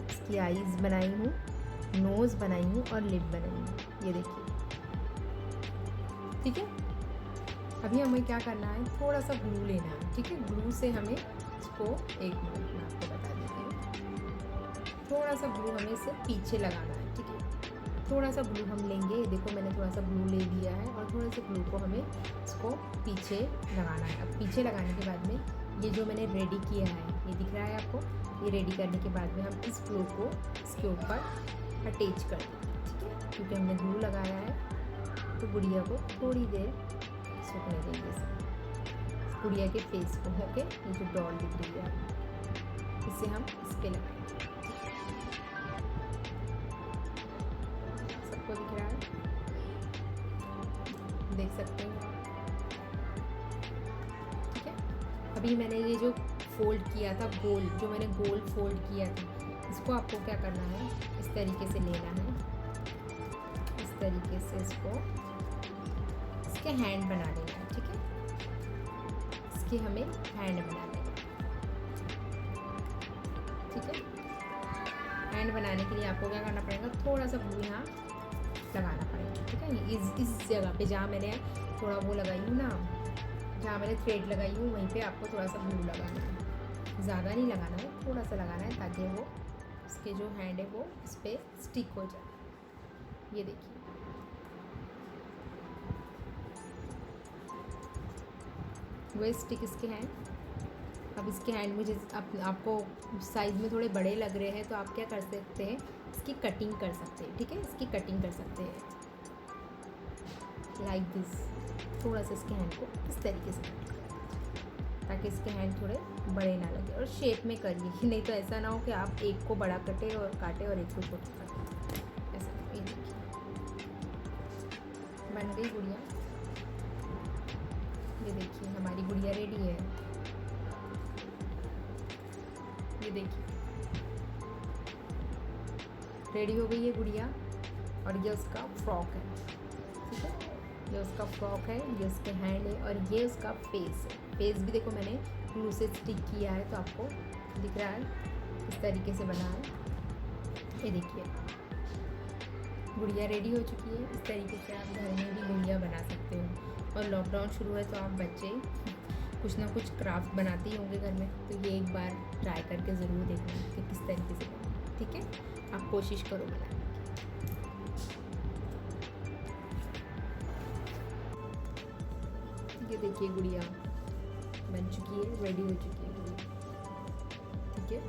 इसकी आईज़ बनाई हूँ, नोज़ बनाई हूँ और लिप बनाई हूँ, ये देखिए। ठीक है, अभी हमें क्या करना है, थोड़ा सा ग्लू लेना है। ठीक है, ग्लू से हमें इसको, एक मिनट में आपको बता देती हूँ, थोड़ा सा ग्लू हमें इसे पीछे लगाना है। ठीक है, थोड़ा सा ग्लू हम लेंगे, देखो मैंने थोड़ा सा ग्लू ले लिया है और थोड़े से ग्लू को हमें इसको पीछे लगाना है। अब पीछे लगाने के बाद में ये जो मैंने रेडी किया है, ये दिख रहा है आपको, ये रेडी करने के बाद में हम इस ग्लू को इसके ऊपर अटैच कर देंगे। ठीक है, क्योंकि हमने ग्लू लगाया है तो गुड़िया को थोड़ी देर सूखने देंगे। गुड़िया के फेस को, ओके, ये जो डॉल दिख रही है इसे हम इस पर लगाएंगे। सबको दिख रहा है, देख सकते हैं। ठीक है, अभी मैंने ये जो फोल्ड किया था गोल, जो मैंने गोल फोल्ड किया था, इसको आपको क्या करना है, इस तरीके से लेना है, इस तरीके से इसको, इसके हैंड बना लेना है। ठीक है, इसके हमें हैंड बना लेना है। ठीक है, हैंड बनाने के लिए आपको क्या करना पड़ेगा, थोड़ा सा ग्लू यहाँ लगाना पड़ेगा। ठीक है, इस जगह पे जहाँ मैंने थोड़ा वो लगाई हूँ ना, जहाँ मैंने थ्रेड लगाई हूँ वहीं पे आपको थोड़ा सा ग्लू लगाना है, ज़्यादा नहीं लगाना है, थोड़ा सा लगाना है, ताकि वो इसके जो हैंड है वो इस पर स्टिक हो जाए। ये देखिए, वो स्टिक इसके हैंड। अब इसके हैंड मुझे आपको साइज़ में थोड़े बड़े लग रहे हैं तो आप क्या कर सकते हैं, इसकी कटिंग कर सकते हैं। ठीक है, इसकी कटिंग कर सकते हैं लाइक दिस, थोड़ा सा इसके हैंड को इस तरीके से कट करें ताकि इसके हैंड थोड़े बड़े ना लगे, और शेप में करिए, नहीं तो ऐसा ना हो कि आप एक को बड़ा काटे और एक को छोटा काटे, ऐसा नहीं। ये देखिए, बन गई गुड़िया। ये देखिए, हमारी गुड़िया रेडी है। ये देखिए, रेडी हो गई है गुड़िया, और ये उसका फ्रॉक है। ठीक है, ये उसका फ्रॉक है, ये उसके हैंड है, और ये उसका फेस है। फेस भी देखो मैंने ग्लू से स्टिक किया है, तो आपको दिख रहा है इस तरीके से बना है। ये देखिए, गुड़िया रेडी हो चुकी है। इस तरीके से आप घर में भी गुड़िया बना सकते हो। और लॉकडाउन शुरू है तो आप बच्चे कुछ ना कुछ क्राफ्ट बनाते ही होंगे घर में, तो ये एक बार ट्राई करके ज़रूर देखना कि किस तरीके से बना। ठीक है, आप कोशिश करो बनाने की। ये देखिए, गुड़िया बन चुकी है, रेडी हो चुकी है गुड़िया। ठीक है,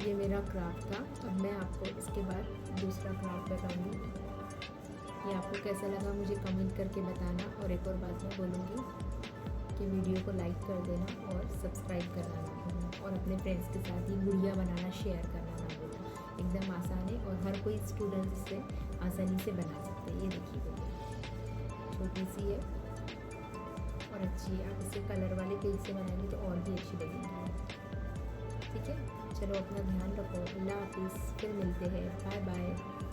ये मेरा क्राफ्ट था। अब मैं आपको इसके बाद दूसरा क्राफ्ट बताऊंगी। ये आपको कैसा लगा मुझे कमेंट करके बताना, और एक और बात मैं बोलूँगी कि वीडियो को लाइक कर देना और सब्सक्राइब करना ना भूलना, और अपने फ्रेंड्स के साथ ही गुड़िया बनाना शेयर करना ना भूलना। एकदम आसान है और हर कोई स्टूडेंट इससे आसानी से बना सकते हैं। ये देखिए, गुड़िया छोटी सी है और अच्छी है। आप इसे कलर वाले पेज से बनाएंगे तो और भी अच्छी लगेगी। ठीक है, चलो अपना ध्यान रखो। अल्लाह हाफिज़, फिर मिलते हैं, बाय बाय।